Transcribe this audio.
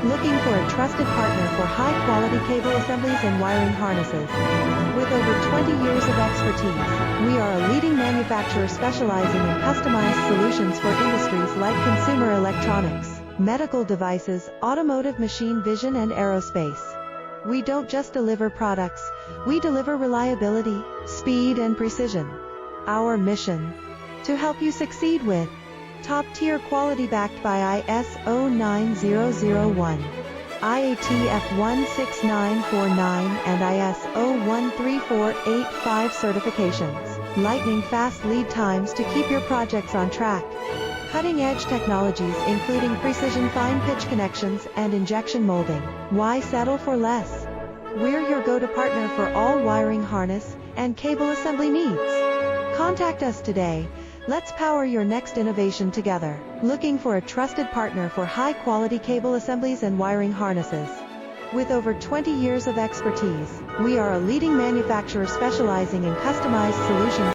Looking for a trusted partner for high-quality cable assemblies and wiring harnesses? With over 20 years of expertise, we are a leading manufacturer specializing in customized solutions for industries like consumer electronics, medical devices, automotive machine vision and aerospace. We don't just deliver products, we deliver reliability, speed and precision. Our mission: to help you succeed with top-tier quality backed by ISO 9001, IATF 16949 and ISO 13485 certifications. Lightning-fast lead times to keep your projects on track. Cutting-edge technologies including precision fine-pitch connections and injection molding. Why settle for less? We're your go-to partner for all wiring harness and cable assembly needs. Contact us today. Let's power your next innovation together. Looking for a trusted partner for high-quality cable assemblies and wiring harnesses? With over 20 years of expertise, we are a leading manufacturer specializing in customized solutions